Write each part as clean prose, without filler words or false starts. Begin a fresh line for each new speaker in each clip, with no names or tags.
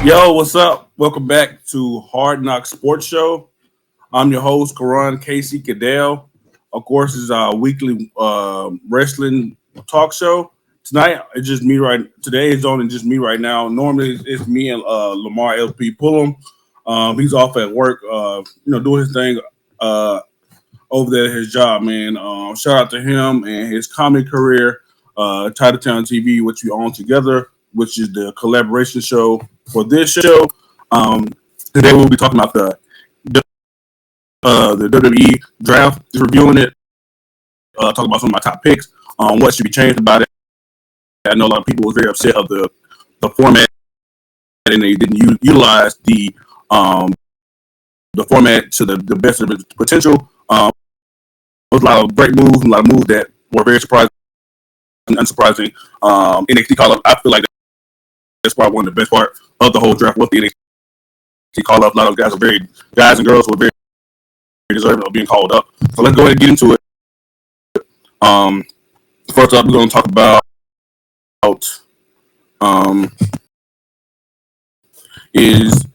Yo, what's up? Welcome back to Hard Knock Sports Show. I'm your host, Karan Casey Cadell. Of course, this is our weekly wrestling talk show. Tonight, it's just me right. Today is only just me right now. Normally, it's me and Lamar LP Pullum. He's off at work, doing his thing over there at his job, man. Shout out to him and his comedy career, Title Town TV, which we own together, which is the collaboration show for this show. Um, Today we'll be talking about the WWE draft, just reviewing it, talking about some of my top picks, what should be changed about it. I know a lot of people were very upset of the format, and they didn't utilize the format to the best of its potential. There was a lot of great moves, and a lot of moves that were very surprising and unsurprising. NXT call up, I feel like that's probably one of the best part of the whole draft with the NXT call up. A lot of guys and girls were very deserving of being called up. So let's go ahead and get into it. First up, we're going to talk about is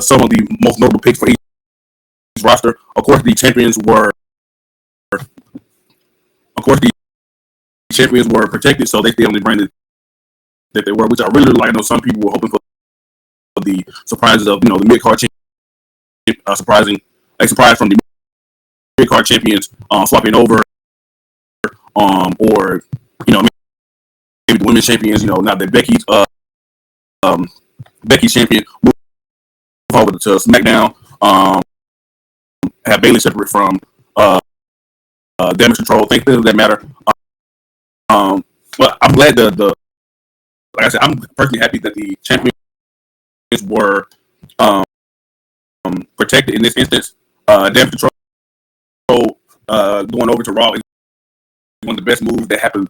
some of the most notable picks for each roster. Of course, the champions were protected, so they stayed on the brand that they were, which I really like. I know some people were hoping for the surprises of the mid card champion, a surprise from the mid card champions swapping over, or maybe the women's champions. Now that Becky's champion move over to SmackDown, have Bayley separate from Damage Control. Things that matter. But I'm glad like I said, I'm personally happy that the champions were protected in this instance. Damage Control going over to Raw is one of the best moves that happened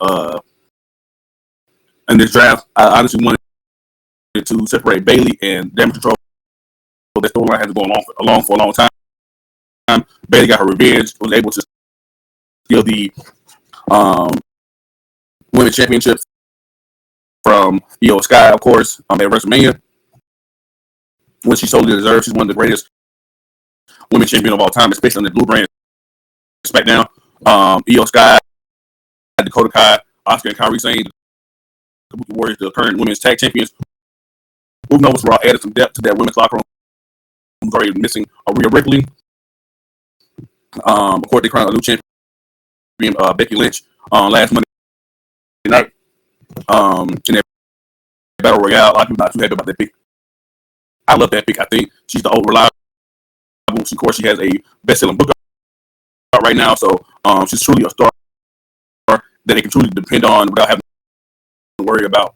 in this draft. I honestly wanted to separate Bayley and Damage Control. That storyline has been going along for a long time. Bayley got her revenge, was able to steal the women's championship from Io Sky, of course, at WrestleMania, which she totally deserves. She's one of the greatest women's champion of all time, especially on the Blue Brand SmackDown. Io Sky, Dakota Kai, Asuka, and Kairi Sane, the Kabuki Warriors, the current women's tag champions. Moving over to Raw, added some depth to that women's locker room. Was already missing Rhea Ripley. Of course, they crowned a new champion, Becky Lynch, last Monday night. In that Battle Royale, a lot of people not too happy about that pick. I love that pick. I think she's the old reliable. Of course, she has a best-selling book right now, so she's truly a star that they can truly depend on without having to worry about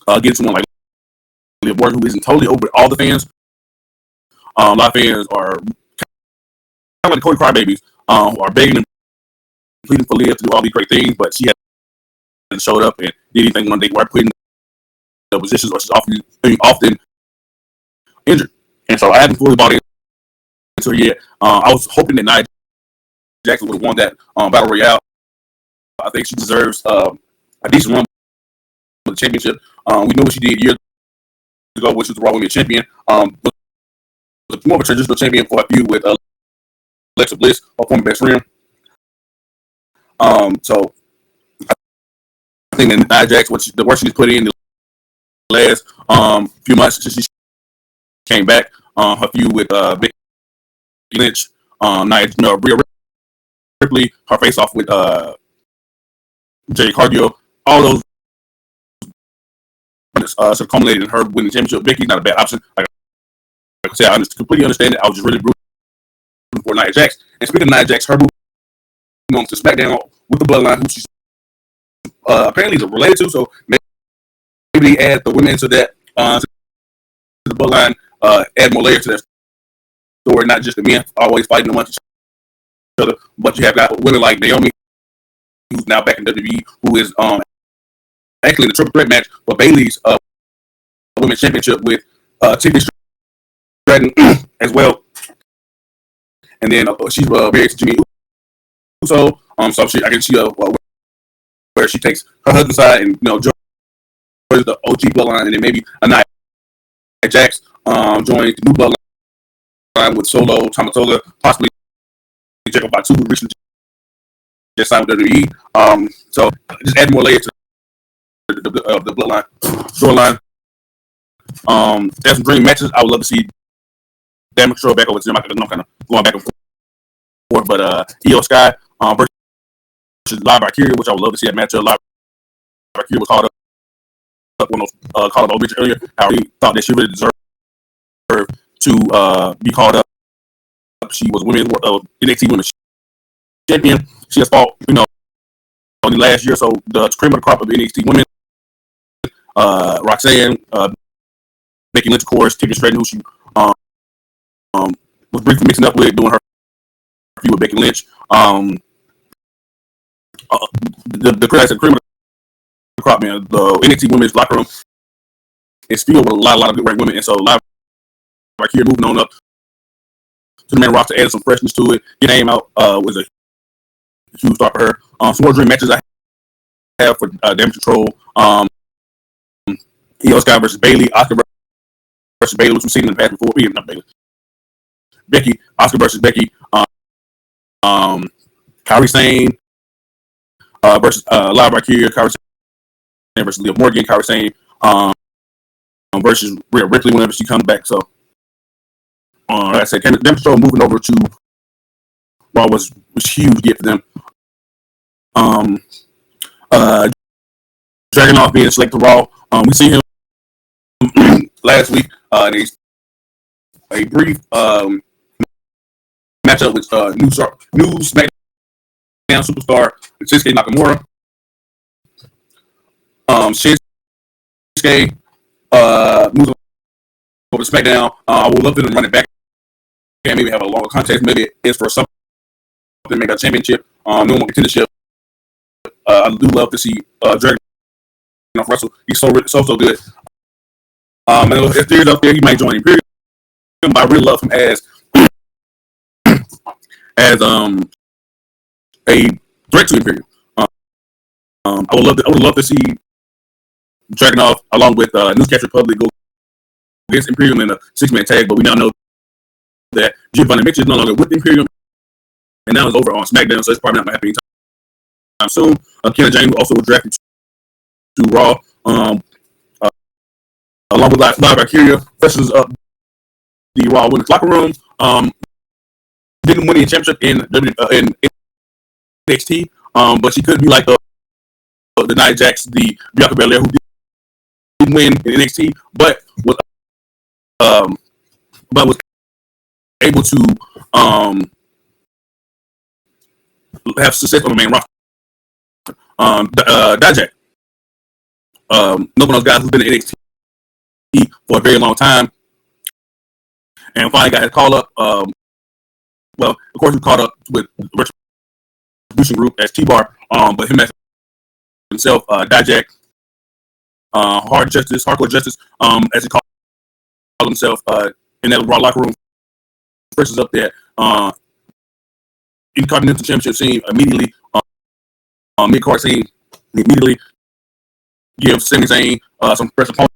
getting someone like Liv Morgan, who isn't totally over with all the fans. A lot of fans are kind of like Cody Crybabies, are begging and pleading for Liv to do all these great things, but she hasn't showed up and did anything when they were put in the positions, or she's often injured. And so I haven't fully bought into her yet. I was hoping that Nia Jackson would have won that Battle Royale. I think she deserves a decent run for the championship. We knew what she did years ago, which was the Raw Women's Champion. Was more of a transitional champion for a feud with Alexa Bliss, her former best friend. So I think that Nia Jax, the work she's put in the last few months since she came back, her feud with Becky Lynch, Rhea Ripley, her face off with Jay Cargill, all those sort of culminated in her winning the championship. Becky's not a bad option. Like I said, I completely understand it. I was just really rooting for Nia Jax. And speaking of Nia Jax, her move on to SmackDown with the Bloodline, who she's apparently related to. So maybe add the women to that, to the Bloodline, add more layers to that story, not just the men always fighting amongst each other, but you have got women like Naomi, who's now back in WWE, who is actually in the triple threat match for Bayley's women's championship with Tiffany Stratton as well. And then she's married to Jimmy Uso. So I guess she where she takes her husband's side and joins the OG bloodline, and then maybe a Nia Jax joined the new bloodline with Solo, Tamatoga, possibly Jacob Batu, who recently just signed with WWE. So just add more layers to the bloodline storyline. There's some dream matches. I would love to see Dan McShaw back over to them. I'm kind of going back and forth, but Io Sky versus Live Valkyria, which I would love to see that matchup. Live Valkyria was called up when I was called up earlier. I really thought that she really deserved to be called up. She was NXT Women's Champion. She has fought, only last year, so the cream of the crop of NXT women. Roxanne, Becky Lynch, of course, Tiffany Stratton, who she was briefly mixing up with, doing her feud with Becky Lynch. The cream of the crop, man. The NXT women's locker room is filled with a lot of good great women, and so Live Valkyria moving on up to the main roster, added some freshness to it. Get name out was a huge start for her. Some more dream matches I have for Damage Control. Io Sky versus Bayley, Oscar versus Bayley, which we've seen in the past before. Not Bayley. Becky, Oscar versus Becky. Kairi Sane versus Live Valkyria. Kairi Sane versus Leah Morgan. Kairi Sane versus Rhea Ripley whenever she comes back. So, like I said, Damage Control moving over to Raw was huge get for them. Dragunov being selected to Raw. We see him last week. There's a brief matchup with new SmackDown superstar Shinsuke Nakamura. Shinsuke moves over to SmackDown. I would love for them to run it back and maybe have a longer contest. Maybe it's for something, maybe a championship, no more contendership. I do love to see Dragunov wrestle. He's so good. And if there's up there, he might join Imperium. But I really love him as a threat to Imperium. I would love to see Dragunov along with Newscast Republic go against Imperium in a 6-man tag. But we now know that Giovanni Mitchell is no longer with Imperium, and now is over on SmackDown, so it's probably not going to happen anytime soon. Kenna James also was drafted to Raw. Along with Live Valkyria versus the Raw Women's Locker Room. Didn't win the championship in NXT, but she could be like the Nia Jax, the Bianca Belair, who didn't win in NXT, but was able to have success on the main roster. Dijak, one of those guys who's been in NXT for a very long time, and finally got his call up. Well, of course, he caught up with the Retribution Group as T-Bar, but him as himself, Dijak, Hardcore Justice, as he called himself in that Raw locker room, versus up there. Intercontinental Championship scene immediately, mid-card scene immediately gives Sami Zayn some press opponent.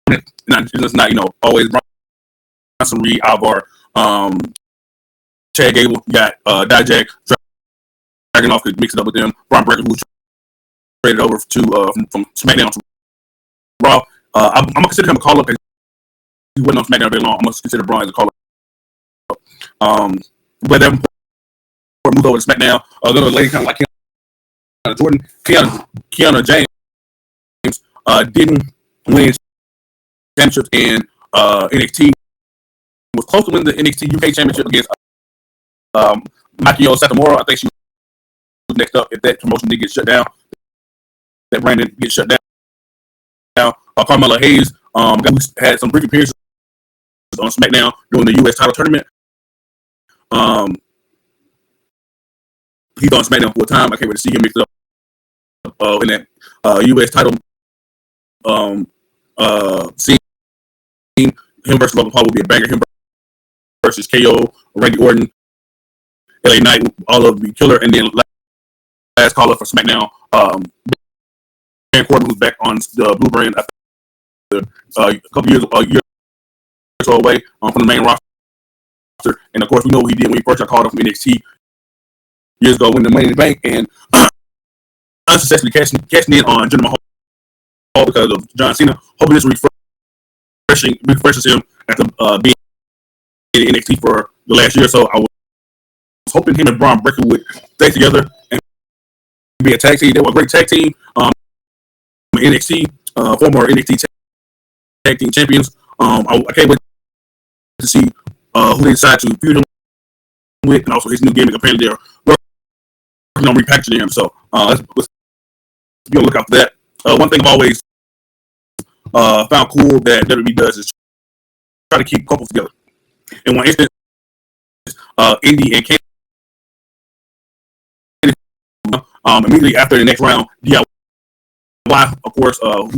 It's not always Bronson Reed, Alvar, Chad Gable. You got Dijak, Dragunov could mix it up with them. Braun Breaker, who traded over to from SmackDown to Raw. I'm gonna consider him a call up. He wasn't on SmackDown very long. I'm gonna consider Braun as a call up. But then moved over to SmackDown. Another lady kind of like Kiana Jordan, Kiana James didn't win championships in NXT. Was close to winning the NXT UK championship against Makio Satomura. I think she was next up if that promotion did get shut down. That brand did get shut down. Carmella Hayes had some brief appearances on SmackDown during the US title tournament. He's on SmackDown full time. I can't wait to see him mixed up in that US title scene. Him versus Logan Paul will be a banger. Him versus KO, Randy Orton, LA Knight, all of the killer. And then last caller for SmackDown, Baron Corbin was back on the Blue Brand after a couple years so away from the main roster. And of course, we know what he did when he first got called up from NXT years ago, winning the Money in the Bank and unsuccessfully cashing in on Jinder Mahal because of John Cena. Hoping this refreshes him after being in NXT for the last year or so. I was hoping him and Braun Breaker would stay together and be a tag team. They were a great tag team. NXT, former NXT tag team champions. I can't wait to see who they decide to feud him with, and also his new gimmick. Apparently, they're working on repackaging him. So let's be on the lookout for that. One thing I've always found cool that WWE does is try to keep couples together. In one instance, Indy and Candice, immediately after the next round, DIY, of course, who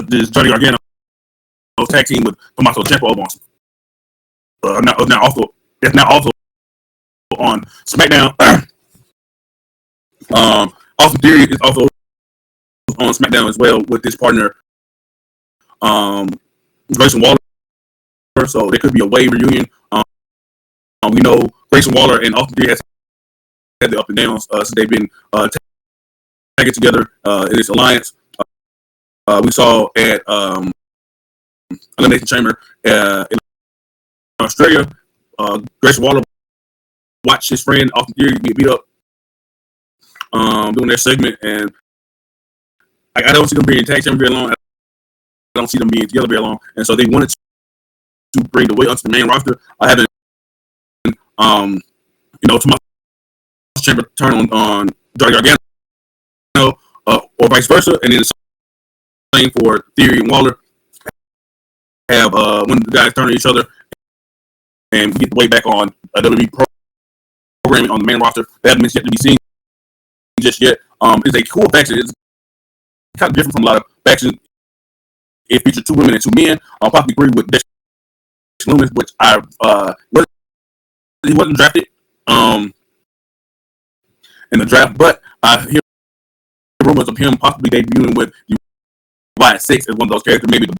this Johnny Gargano tag team with Tommaso Ciampa over on now also on SmackDown. Austin Theory is also on SmackDown as well with his partner Grayson Waller. So there could be a wave reunion. We know Grayson Waller and Austin Theory has had the up and downs since they've been tagging together in this alliance. We saw at Elimination Chamber in Australia, Grayson Waller watched his friend Austin Theory get beat up doing their segment, and I don't see them being tag team very long. I don't see them being together very long, and so they wanted to bring the weight onto the main roster. I haven't, Tommaso Ciampa turn on Johnny Gargano, or vice versa, and then the same for Theory and Waller. Have one of the guys turn on each other and get the way back on WWE programming on the main roster. That haven't yet to be seen just yet. It's a cool faction. It's kind of different from a lot of factions. It features 2 women and 2 men. I'll probably agree with Dexter Lumis, which he wasn't drafted in the draft, but I hear rumors of him possibly debuting with Wyatt 6 as one of those characters, maybe the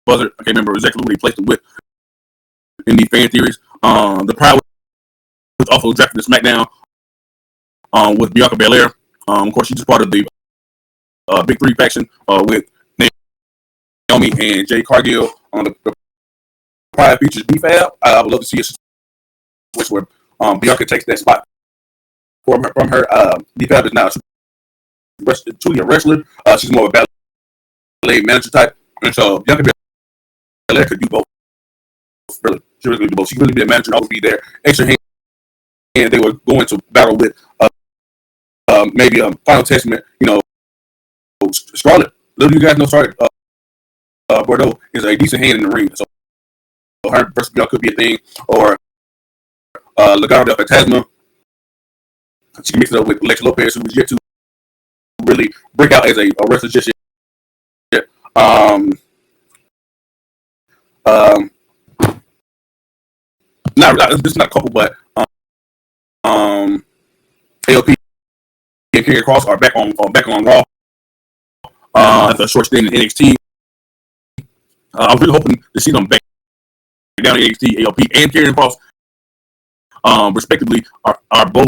Buzzard. I can't remember exactly who he placed it with in the fan theories. The Pride was also drafted to SmackDown with Bianca Belair. Of course, she's just part of the Big Three faction with Naomi and Jade Cargill. The Pride features B-Fab. I would love to see a switch where Bianca takes that spot from her. B-Fab is now truly a wrestler. She's more of a ballet manager type, and so Bianca Belair could do both. Really, she really could do both. She could really be a manager and always be there, extra hand. And they were going to battle with maybe a Final Testament. Scarlett. Little you guys know, Scarlett Bordeaux is a decent hand in the ring. So her versus Bianca could be a thing, or Legado del Fantasma. She can mix it up with Alexa Lopez, who was yet to really break out as a wrestler just yet. This is not a couple, but AOP and Karrion Kross are back on Raw after a short stint in NXT. I was really hoping to see them back down in NXT. AOP and Karrion Kross, respectively, are both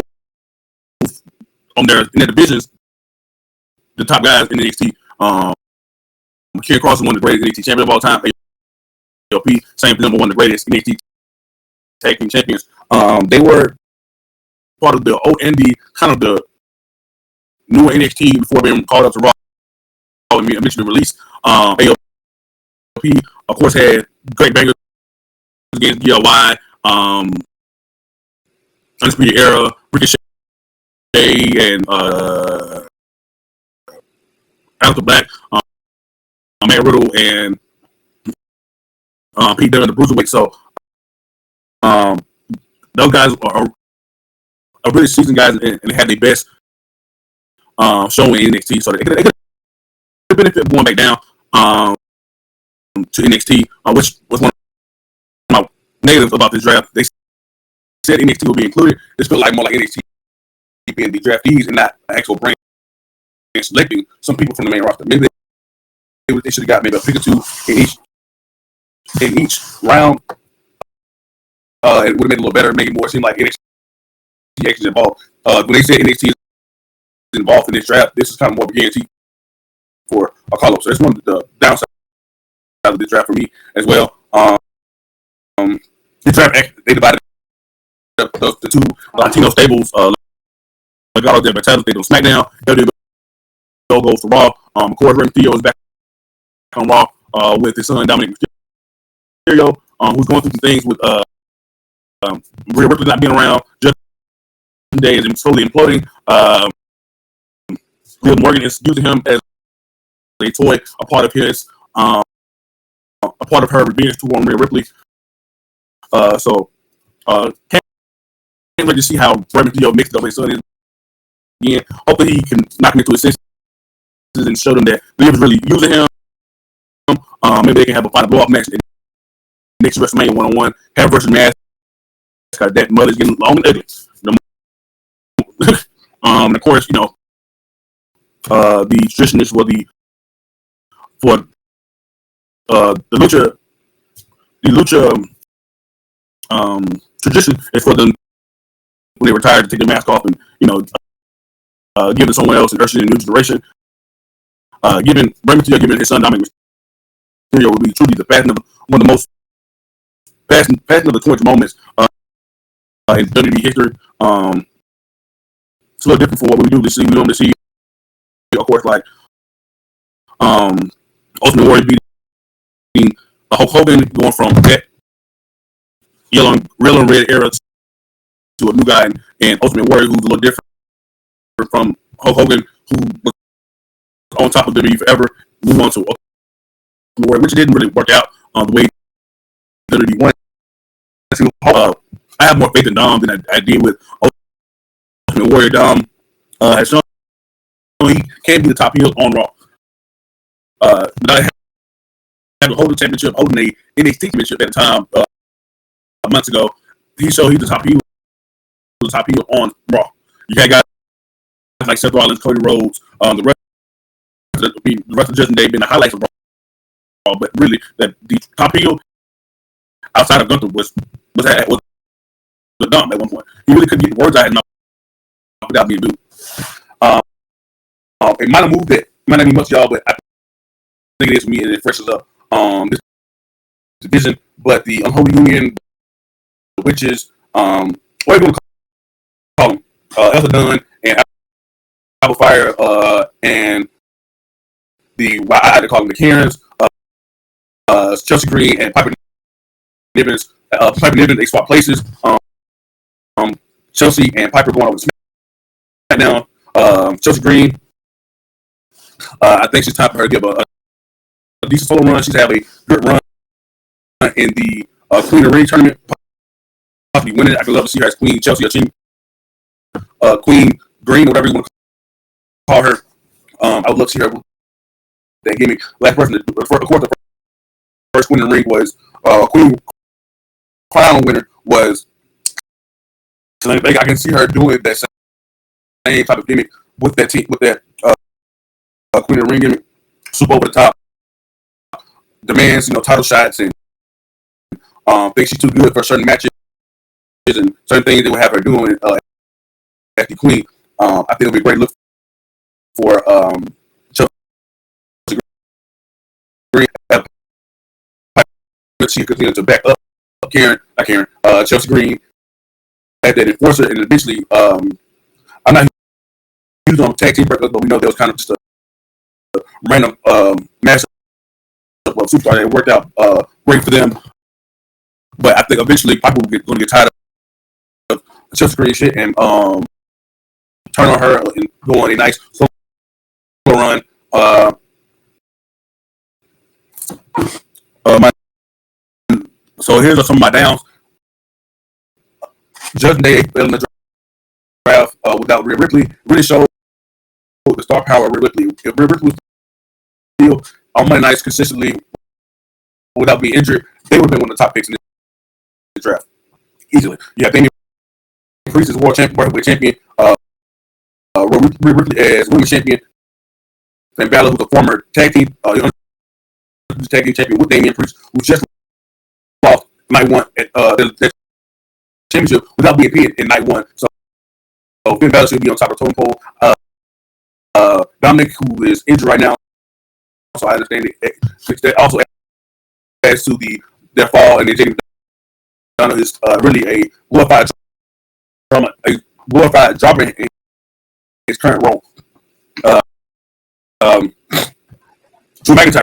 in their divisions the top guys in NXT. Karrion Kross is one of the greatest NXT champions of all time. AOP, same for number one, the greatest NXT tag team champions. They were part of the old indie, kind of the newer NXT before being called up to Raw and eventually released. AOP, of course, had great bangers against DIY, Undisputed Era, Ricochet, and Aleister Black, Matt Riddle, and Pete Dunne, the Bruiserweight. So those guys are really seasoned guys and had their best showing in NXT. So they could benefit going back down to NXT, which was one of my negatives about this draft. They said NXT will be included. This felt like more like NXT being the draftees and not actual brand selecting some people from the main roster. Maybe they should have got maybe a pick or two in each round. It would have made it a little better, make it more seem like NXT actually involved. When they said NXT is involved in this draft, this is kind of more of a guarantee for a call up. So that's one of the downsides of the draft for me as well. The draft, they divided up the two Latino stables. Legado del Batalla stayed on SmackDown. WWE goes to Raw. Of course, Rey Mysterio is back on Raw with his son Dominic Mysterio, who's going through some things with Rhea Ripley not being around. Just today is slowly imploding. Liv Morgan is using him as a toy, a part of his, a part of her revenge to Rhea Ripley. Can't wait to see how Rey Mysterio mixed up his son again. Hopefully he can knock him into his senses and show them that Liv is really using him. Maybe they can have a final blow-off match next WrestleMania 1-on-1. Have versus Mask. That mother's getting long and ugly. Of course, you know, the tradition is for the lucha tradition is for them when they retire to take their mask off and, you know, give it to someone else and usher in a new generation. Given Rey Mysterio, giving his son Dominic Mysterio would be truly one of the most passionate of the torch moments in WWE history. It's a little different from what we do to see. We normally see, of course, like Ultimate Warrior beating Hulk Hogan, going from that yellow and red era to a new guy, and Ultimate Warrior, who's a little different from Hulk Hogan, who was on top of WWE forever, move on to Ultimate Warrior, which didn't really work out the way WWE wanted. I have more faith in Dom than I did with Ultimate Warrior. Dom has shown he can be the top heel on Raw. But I have a holding championship, holding a NXT championship at the time months ago. He showed he's the top heel on Raw. You had guys like Seth Rollins, Cody Rhodes, the rest of Judgment Day being the highlights of Raw. But really, the top heel outside of Gunther was the Dom at one point. He really couldn't get the words out enough without being booed. It might have moved that might not be much, y'all, but I think it is for me, and it freshens up this division. But the Unholy Union, which is what are you going to call them? Elsa Dunn and Apple Fire, and I had to call them the Karens, Chelsea Green and Piper Niven. They swap places. Chelsea and Piper going over to SmackDown. Chelsea Green, I think she's time for her to give a decent solo run. She's had a good run in the Queen of the Ring tournament, possibly winning. I could love to see her as Queen Chelsea or Queen Green, whatever you want to call her. I would love to see her with that gimmick. Last person, of course, the first Queen of the Ring was Queen Crown winner was. So I can see her doing that same type of gimmick with that team, with that Queen of the Ring gimmick, super over the top, demands, you know, title shots, and thinks she's too good for certain matches and certain things they would have her doing as the Queen. I think it'll be a great look for Chelsea Green. She continues to back up Chelsea Green at that enforcer, and eventually, I'm not huge on tag team breakups, but we know there was kind of just a random matchup of superstars that worked out great for them. But I think eventually people are going to get tired of Chelsea Green shit and turn on her and go on a nice slow run. So here's some of my downs. Judgment Day fell in the draft without Rhea Ripley. Really showed the star power of Rhea Ripley. If Rhea Ripley was still on Monday nights consistently without being injured, they would have been one of the top picks in the draft easily. You have Damian Priest as world champion, Rhea Ripley as women's champion, Finn Balor, who's a former tag team Tag Team Champion with Damian Priest, who just lost night one at the championship without being pinned in night one. So Finn Balor should be on top of the totem pole. Dominic, who is injured right now, so I understand that also adds to their fall, and then JD McDonough is really a glorified drama in his current role. Drew McIntyre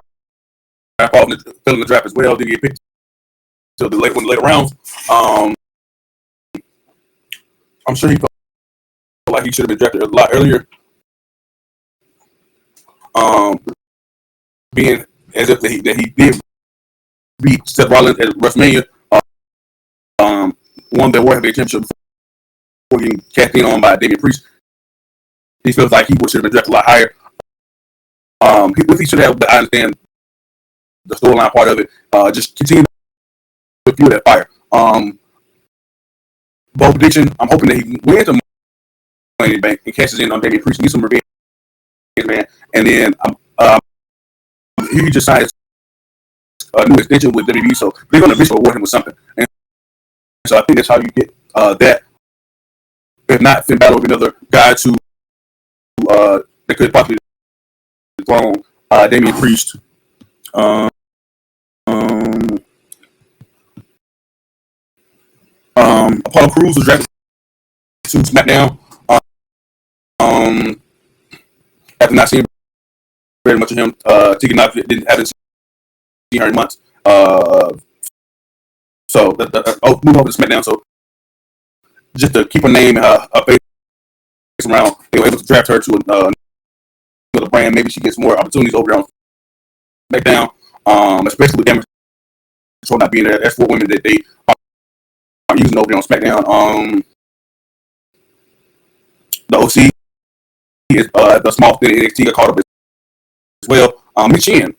fell in the draft as well. Didn't get picked till the later rounds. I'm sure he felt like he should have been drafted a lot earlier. Being as if that he did beat Seth Rollins at WrestleMania, won the World Heavyweight Championship before getting cast in on by Damian Priest. He feels like he should have been drafted a lot higher. He should have, but I understand the storyline part of it. Just continue to fuel that fire. Bold prediction, I'm hoping that he wins the Money in the Bank and cashes in on Damian Priest and gets some revenge, man. And then he just signed a new extension with WWE, so they're going to eventually reward him with something. And so I think that's how you get that. If not, Finn Balor will be another guy to that could possibly dethrone Damian Priest. Apollo Crews was drafted to SmackDown. After not seeing very much of him, haven't seen her in months. So move over to SmackDown. So just to keep her name, her face around, they were able to draft her to another brand. Maybe she gets more opportunities over there on SmackDown, especially with Damage Control not being there. That's 4 women that they are using over there on SmackDown. The OC is the small thing NXT got caught up as well. Michin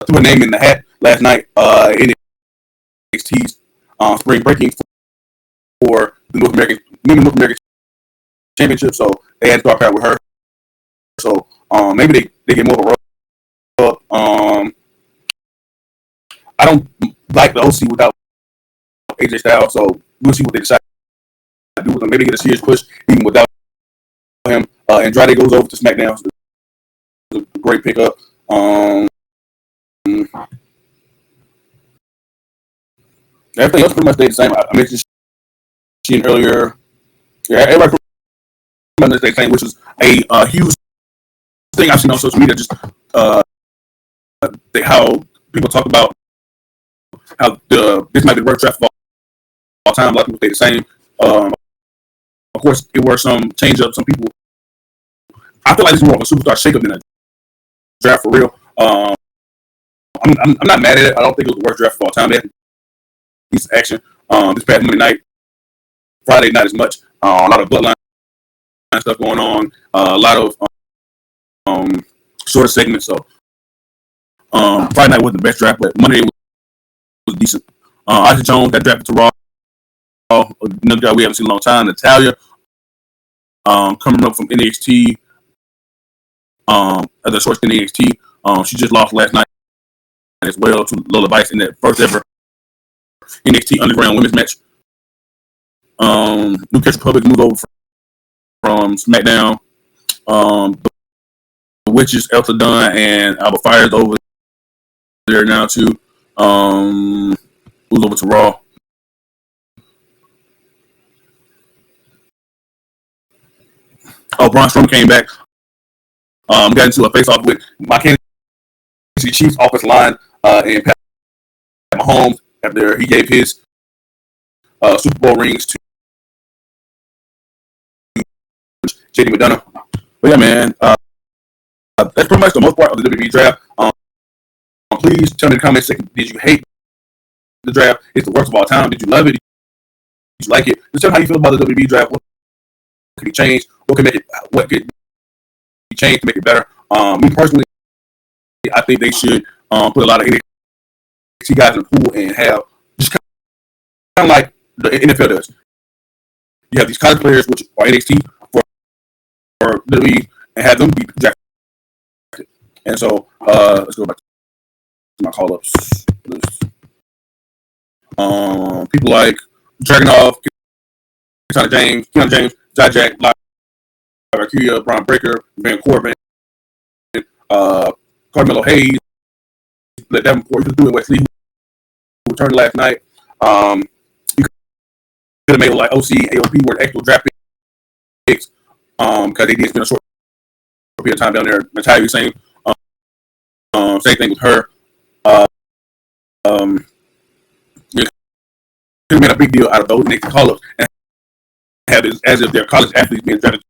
threw her name in the hat last night in NXT's spring breaking for the North American Championship. So they had to start out with her. So maybe they get more of a rub. I don't like the OC without AJ Styles, so we'll see what they decide to do with them. Maybe get a serious push even without him. Andrade goes over to SmackDown. So it's a great pickup. Everything else pretty much stayed the same. I mentioned Shein earlier. Yeah, everybody pretty much stayed the same, which is a huge thing I've seen on social media. Just how people talk about how this might be the worst draft of all time. A lot of people stay the same. Of course, it were some change up. Some people. I feel like it's more of a superstar shakeup than a draft for real. I'm not mad at it. I don't think it was the worst draft of all time. They had decent action. This past Monday night, Friday not as much. A lot of bloodline stuff going on. A lot of shorter segments. So Friday night wasn't the best draft, but Monday was decent. Isaac Jones got drafted to Raw. Another guy we haven't seen in a long time, Natalia, coming up from NXT. As a short stint in NXT, she just lost last night as well to Lola Vice in that first ever NXT Underground Women's match. Newcastle Republic moved over from SmackDown. The Witches, Elsa Dunn, and Alba Fire's over there now too. Moved over to Raw. Braun Strowman came back. Got into a face-off with my Kansas City Chiefs offensive line and Pat Mahomes after he gave his Super Bowl rings to JD McDonough. But yeah, man, that's pretty much the most part of the WWE draft. Please tell me in the comments section, did you hate the draft? It's the worst of all time. Did you love it? Did you like it? Just tell me how you feel about the WWE draft. What could be changed? What could be changed to make it better? Me personally, I think they should put a lot of NXT guys in the pool and have just kind of like the NFL does. You have these college players, which are NXT for WWE, and have them be drafted. And so let's go back. my call ups. People like Dragunov, Keanu James, Jack, Valkyria, Brian Breaker, Van Corbin, Carmelo Hayes, let Davenport, you could do it, Wesley, who returned last night. You could have made it like OC and AOP were actual draft picks because they did spend a short period of time down there. Natalia, same thing with her. You could have made a big deal out of those next call-ups and have it as if they're college athletes being drafted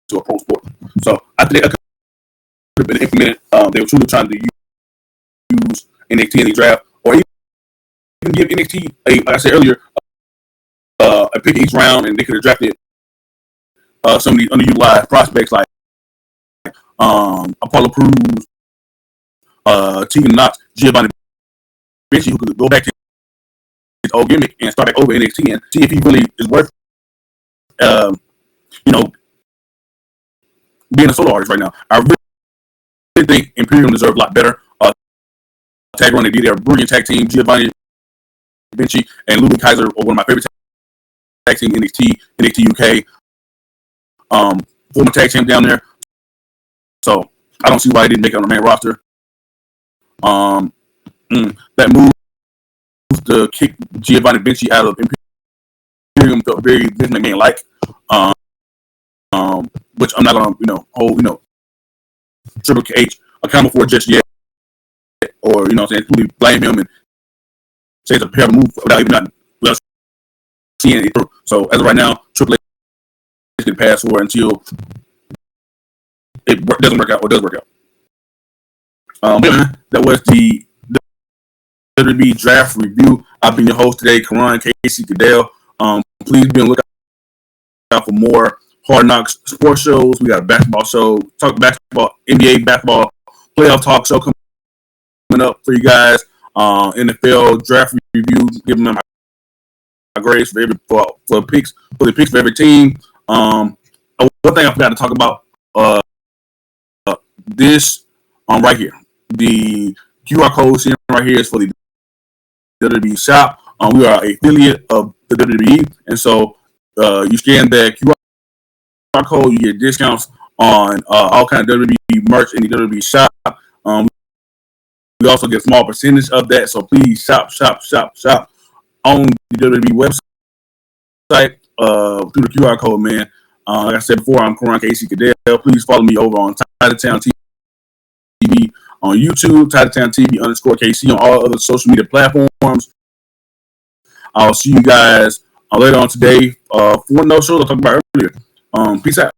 to a pro sport. So I think that could have been implemented. They were truly trying to use NXT in the draft, or even give NXT, like I said earlier, a pick each round, and they could have drafted some of these underutilized prospects like Apollo Crews, Tegan Knox, Giovanni Vinci, who could go back to his old gimmick and start back over NXT and see if he really is worth, being a solo artist right now. I really think Imperium deserved a lot better. Tag run they did, they're a brilliant tag team. Giovanni Vinci and Ludwig Kaiser are one of my favorite tag team NXT UK. Former tag champ down there. So I don't see why he didn't make it on the main roster. That move to kick Giovanni Vinci out of Imperium felt very Vince McMahon like. Which I'm not gonna, hold, Triple H accountable for just yet. Or, really blame him and say it's a terrible move without seeing it through. So as of right now, Triple H can pass for until it doesn't work out or does work out. That was the WWE draft review. I've been your host today, Karan Casey Goodell. Please be on the lookout for more Hard Knocks sports shows. We got a basketball show, talk basketball, NBA basketball playoff talk show coming up for you guys. NFL draft review, giving them my grades for the picks for every team. One thing I forgot to talk about this right here, the QR code seen right here is for the WWE shop. We are an affiliate of the WWE, and so you scan that QR code, you get discounts on all kinds of WWE merch in the WWE shop. We also get a small percentage of that, so please shop on the WWE website through the QR code, man. Like I said before, I'm Karan Casey Goodell. Please follow me over on Titletown TV on YouTube, Titletown TV _KC on all other social media platforms. I'll see you guys later on today for no shows I talked about earlier. Peace out.